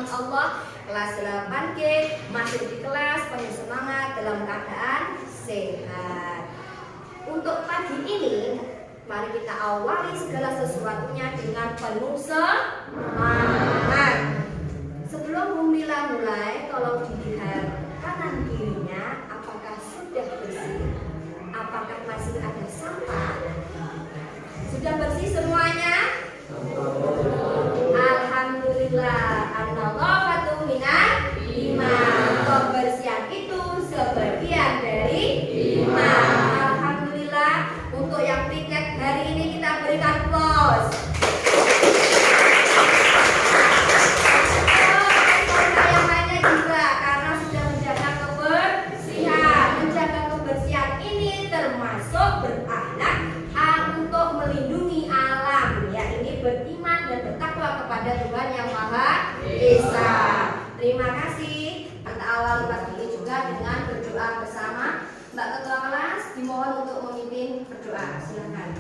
Allah. Kelas 8G masih di kelas, penuh semangat dalam keadaan sehat. Untuk pagi ini, mari kita awali segala sesuatunya dengan penuh semangat. Sebelum mulai, tolong dilihat kanan kirinya, apakah sudah bersih? Apakah masih ada sampah? Sudah bersih semuanya? Alhamdulillah. An-nadhafatu minal iman. Kebersihan itu sebagian dari iman. Alhamdulillah. Untuk yang piket hari ini kita berikan plus. Yang lainnya juga karena sudah menjaga kebersihan. Menjaga kebersihan ini termasuk berakhlak untuk melindungi alam. Ya, ini beriman dan bertakwa kepada Tuhan yang Maha Esa. Terima kasih. Kita awali pagi ini juga dengan berdoa bersama. Mbak Ketua Kelas dimohon untuk memimpin berdoa. Silakan.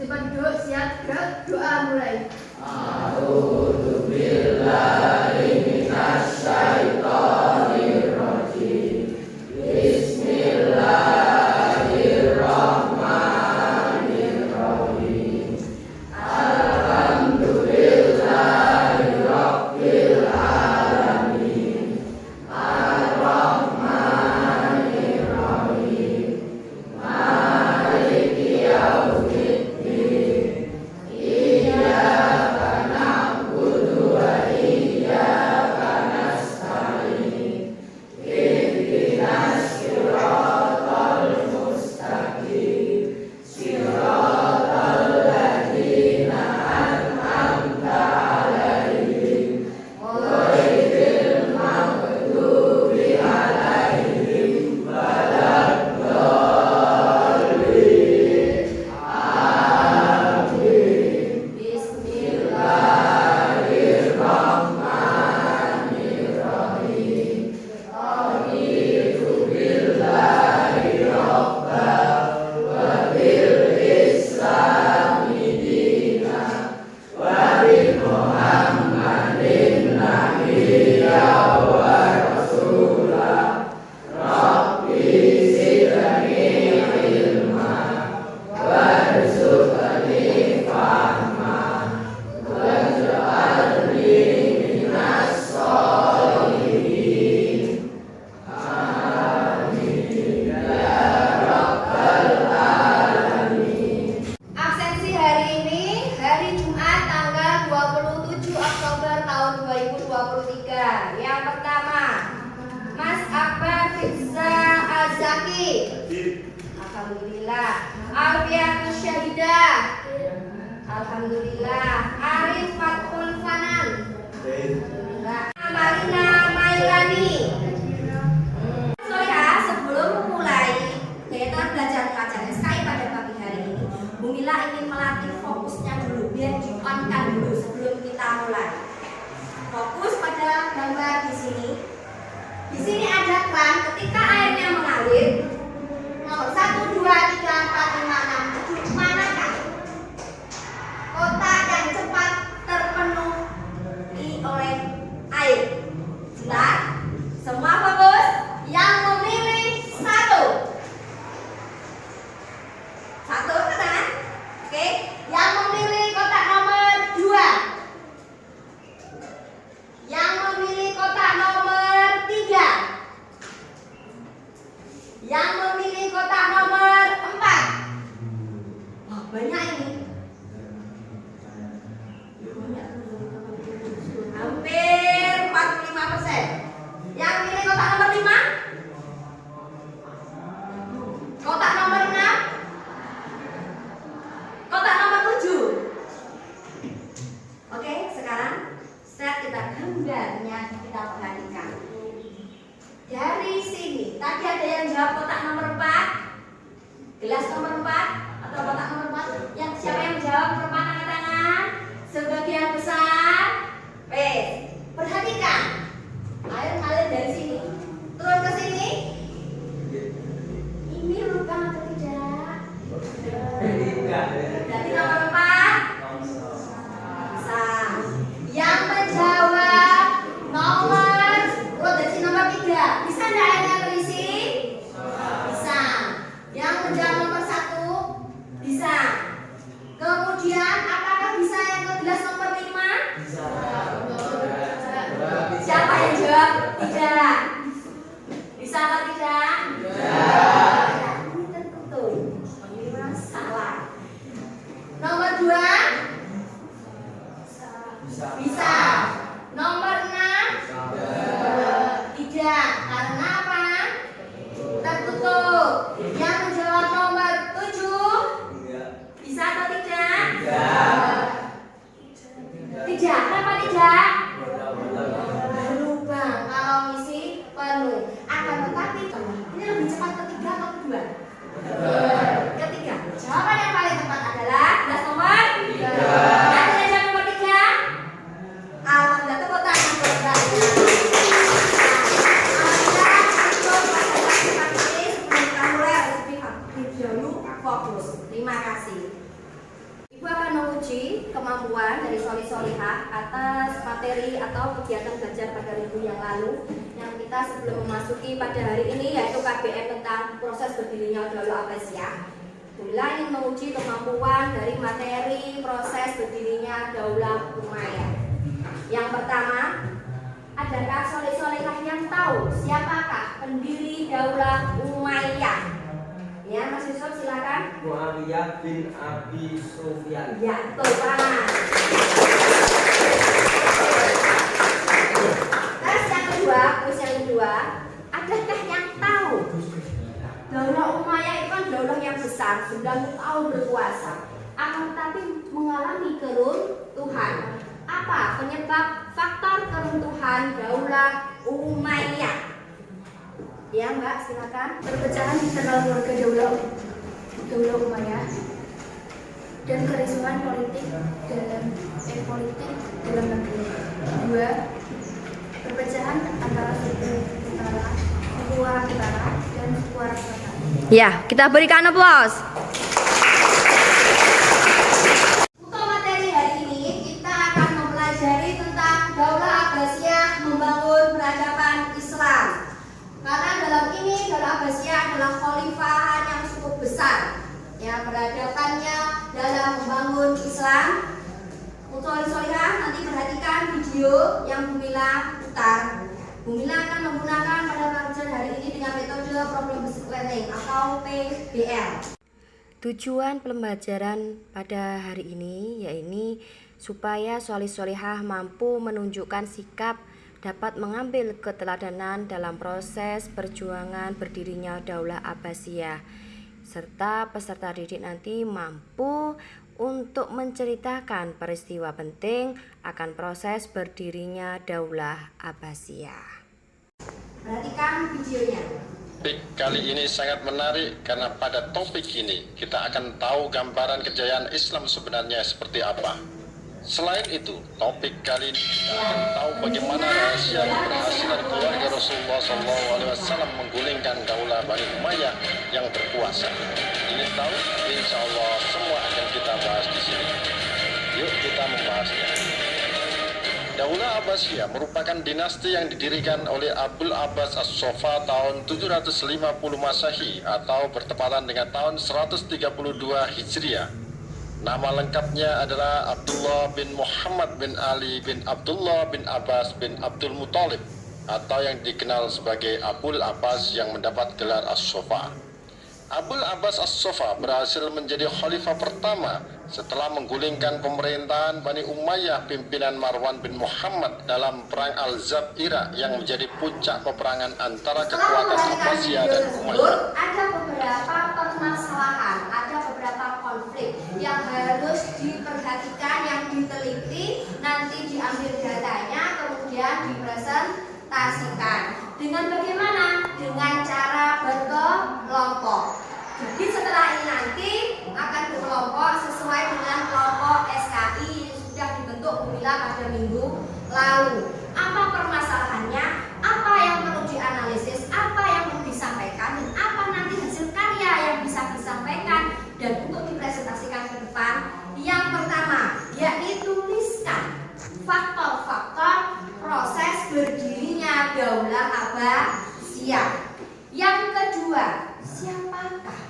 Depan duduk, siap, gerak, doa mulai. A'udzubillahi minasyaitonirrajim. Bismillahirrahmanirrahim. Alhamdulillahirabbil alamin. Ar-Rahmanirrahim. Maliki yaumiddin. Iyyaka na'budu wa iyyaka nasta'in. Ihdinas siratal mustaqim. Siratal ladzina an'amta 'alaihim ghairil maghdubi 'alaihim waladdallin. Amin. Bismillahirrahmanirrahim. Raditu billahi rabban wa bil islami dinan wa bi Muhammadin nabiyya wa rasulah. Rabbi zidni ilma warzuqni fahma waj'alni minas sholihin. Amin ya rabbal alamin. Absensi hari ini hari Jumat tanggal 27 Oktober tahun 2023. Yang pertama, Mas Akbar Firza Azaki. Alhamdulillah. Alfiatus Syahidah. Alhamdulillah. Arif Fathul Fanan. Alhamdulillah. Marina Mailani. So ya, sebelum memulai kegiatan belajar mengajar SKI pada pagi hari ini, Bu Mila ingin melatih fokusnya dulu, biar di-on-kan dulu sebelum kita mulai. Fokus pada gambar di sini. Di sini ada kran, ketika airnya mengalir, nomor 1, 2, 3, 4, 5, 6, 7, manakah kotak yang cepat terpenuhi oleh air? Jelas? Semua fokus. Yang memilih satu kan? Oke. Yang memilih kotak nomor 2. Yang memilih kotak nomor 3. Yang memilih kotak nomor 4. Wah, banyak ini. Hampir 45%. Yang pilih kotak nomor 5? Kotak nomor 6? Kotak nomor 7? Oke, sekarang set kita gambarnya kita perhatikan. Dari sini, tadi ada yang jawab kotak nomor 4, gelas nomor 4 atau kotak nomor 4. Yang siapa yang menjawab nomor 4, angkat tangan. Sebagian besar. Perhatikan, air ngalir dari sini, turun ke sini. Ini lubang atau tidak? Jadi nomor 4. Yang menjawab tidak? Bisa atau tidak? Tidak. Ini tertutup. Ini memang salah. Nomor 2? Bisa. Nomor 6? Tidak. Karena apa? Tertutup. Yang menjawab nomor 7? Bisa atau tidak? Tidak. Kenapa tidak? Berubah kalau misi penuh. Akan tetapi ini lebih cepat ketiga atau kedua? Ketiga. Jawaban yang paling tepat adalah gelas nomor 3. Nanti jawab nomor 3. Alhamdulillah, tepuk tangan buat Mbak. Alhamdulillah, untuk masalah sifat ini sebelum kita mulai harus dulu fokus. Terima kasih. Ibu akan menguji kemampuan dari soli-solihah atas materi atau kegiatan belajar pada minggu yang lalu yang kita sebelum memasuki pada hari ini, yaitu KBM tentang proses berdirinya Daulah Abbasiyah. Alhamdulillah ingin menguji kemampuan dari materi proses berdirinya Daulah Umayyah. Yang pertama, adakah soli-solihah yang tahu siapakah pendiri Daulah Umayyah? Ya, Mas Yusuf silakan. Muawiyah bin Abi Sufyan. Ya, betul Pak. Tes yang kedua, adakah yang tahu Daulah Umayyah itu kan daulah yang besar, 90 tahun berkuasa, akan tetapi mengalami keruntuhan. Apa penyebab faktor keruntuhan Daulah Umayyah? Ya Mbak, silakan. Perpecahan internal keluarga Daulah Umayyah dan kerisauan politik dalam negeri. 2. Perpecahan antara suku Arab Utara dan suku Arab Selatan. Ya, kita berikan aplaus. Untuk materi hari ini kita akan mempelajari tentang Daulah Abbasiyah membangun peradaban Islam. Karena dalam ini Daulah Abbasiyah adalah khalifahan yang cukup besar, yang peradabannya dalam membangun Islam. Untuk solihah nanti perhatikan video yang Bumila putar. Bumila akan menggunakan pada pelajaran hari ini dengan metode problem based learning atau PBL. Tujuan pembelajaran pada hari ini yaitu supaya solih-solihah mampu menunjukkan sikap dapat mengambil keteladanan dalam proses perjuangan berdirinya Daulah Abbasiyah, serta peserta didik nanti mampu untuk menceritakan peristiwa penting akan proses berdirinya Daulah Abbasiyah. Perhatikan videonya. Topik kali ini sangat menarik karena pada topik ini kita akan tahu gambaran kejayaan Islam sebenarnya seperti apa. Selain itu, topik kali ini kita akan tahu bagaimana rahasia keberhasilan keluarga Rasulullah SAW menggulingkan Daulah Bani Umayyah yang berkuasa. Ingin tahu? Insya Allah semua akan kita bahas di sini. Yuk kita membahasnya. Daulah Abbasiyah merupakan dinasti yang didirikan oleh Abul Abbas As-Sofa tahun 750 Masehi atau bertepatan dengan tahun 132 Hijriah. Nama lengkapnya adalah Abdullah bin Muhammad bin Ali bin Abdullah bin Abbas bin Abdul Muthalib atau yang dikenal sebagai Abul Abbas yang mendapat gelar As-Sofa. Abul Abbas As-Sofa berhasil menjadi khalifah pertama setelah menggulingkan pemerintahan Bani Umayyah pimpinan Marwan bin Muhammad dalam perang Al-Zab'irah yang menjadi puncak peperangan antara kekuatan Abbasiyah dan Umayyah. Ada beberapa permasalahan, ada beberapa konflik yang harus diperhatikan, yang diteliti, nanti diambil datanya, kemudian dipresentasikan. Dengan bagaimana? Dengan cara berkelompok. Jadi setelah ini nanti akan berkelompok sesuai dengan kelompok SKI yang sudah dibentuk Bumila pada minggu lalu. Apa permasalahannya? Apa yang perlu dianalisis? Apa yang perlu disampaikan? Dan apa nanti hasil karya yang bisa disampaikan dan untuk dipresentasikan ke depan? Yang pertama, yakni tuliskan faktor-faktor proses berdirinya Daulah Abbasiyah. Yang kedua, siapakah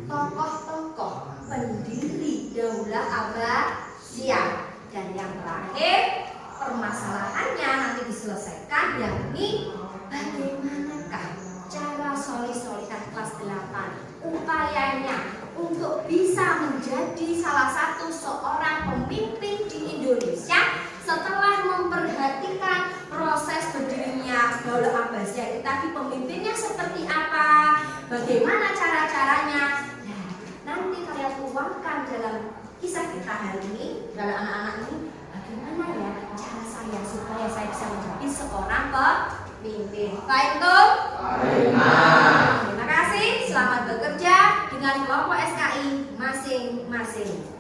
tokoh-tokoh pendiri Daulah Abbasiyah? Dan yang terakhir, permasalahannya nanti diselesaikan yakni bagaimanakah cara solihah kelas 8 upayanya untuk bisa menjadi salah satu seorang pemimpin di Indonesia setelah memperhatikan proses berdirinya Daulah Abbasiyah itu tadi, pemimpinnya seperti apa, bagaimana cara-caranya. Nah, nanti kalian tuangkan dalam kisah kita hari ini, dalam anak-anak ini, bagaimana ya cara saya supaya saya bisa menjadi seorang pemimpin. Baik tuh? Terima kasih, selamat bekerja dengan kelompok SKI masing-masing.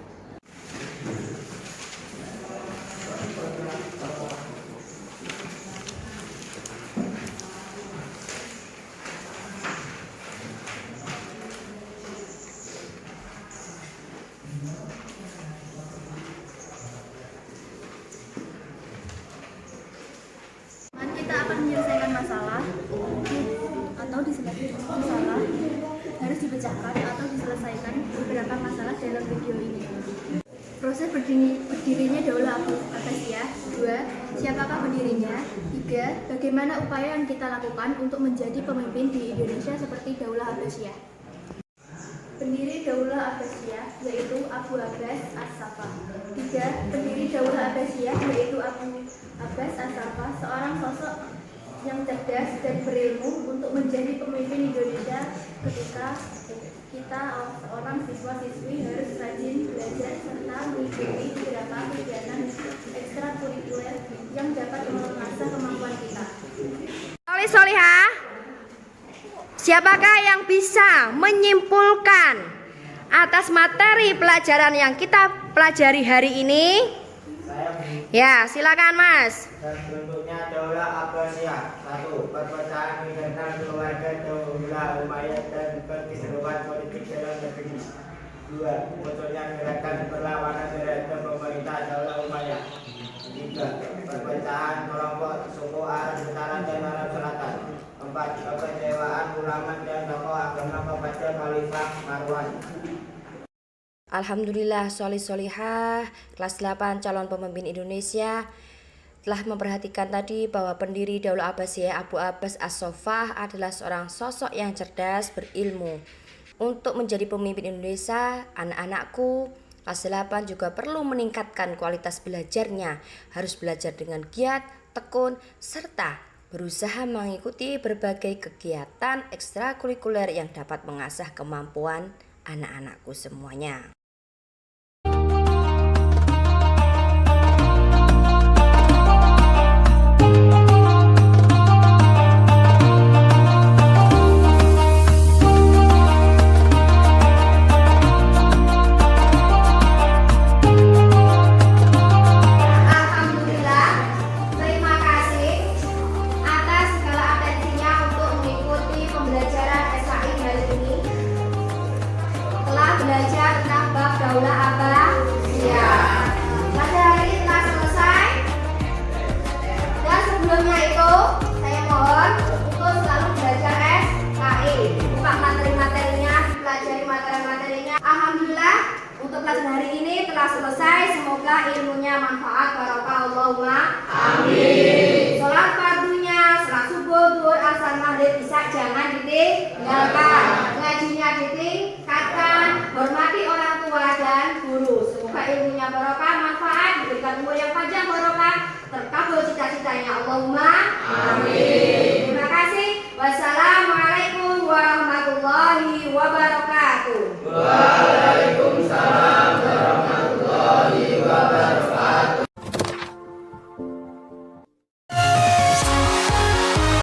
Kita akan menyelesaikan masalah atau diselesaikan masalah, harus dipecahkan atau diselesaikan beberapa masalah dalam video ini. Proses berdirinya Daulah Abbasiyah. 2. Siapakah pendirinya? 3. Bagaimana upaya yang kita lakukan untuk menjadi pemimpin di Indonesia seperti Daulah Abbasiyah? Pendiri Daulah Abbasiyah yaitu Abu Abbas As-Saffah. 3. Pendiri Daulah Abbasiyah yaitu Abu Abbas As-Saffah, seorang sosok yang cerdas dan berilmu untuk menjadi pemimpin Indonesia. Ketika kita seorang siswa-siswi harus rajin belajar serta mengikuti beberapa kegiatan ekstrakurikuler yang dapat mengasah kemampuan kita. Solihah, siapakah yang bisa menyimpulkan atas materi pelajaran yang kita pelajari hari ini? Ya, silakan Mas. Bentuknya Daulah Abbasiyah. 1. Perpecahan internal keluarga Daulah Umayyah dan keseruan politik dalam negeri. 2. Munculnya gerakan perlawanan terhadap pemerintah Daulah Umayyah. 3. Perpecahan kelompok suku Arab Utara dan Arab Selatan. 4. Kekecewaan ulama dan tokoh agama kepada Khalifah Marwan. Alhamdulillah, solihah kelas 8 calon pemimpin Indonesia telah memperhatikan tadi bahwa pendiri Daulah Abbasiyah Abu Abbas As-Saffah adalah seorang sosok yang cerdas, berilmu. Untuk menjadi pemimpin Indonesia, anak-anakku kelas 8 juga perlu meningkatkan kualitas belajarnya. Harus belajar dengan giat, tekun, serta berusaha mengikuti berbagai kegiatan ekstrakurikuler yang dapat mengasah kemampuan anak-anakku semuanya. Daulah Abbasiyah. Pelajaran hari ini telah selesai. Dan sebelumnya itu saya mohon untuk selalu belajar SKI. Buka materi-materinya, pelajari materi-materinya. Alhamdulillah untuk pelajaran hari ini telah selesai. Semoga ilmunya manfaat. Barokah Allahumma amin. Sholat fardunya, sholat subuh, zuhur, asar, maghrib, isya jangan ditinggalkan. Ngajinya ditingkatkan. Hormati orang tua dan guru. Semoga ilmunya barokah, manfaat, diberikan umur yang panjang barokah, terkabul cita-citanya. Allahumma amin.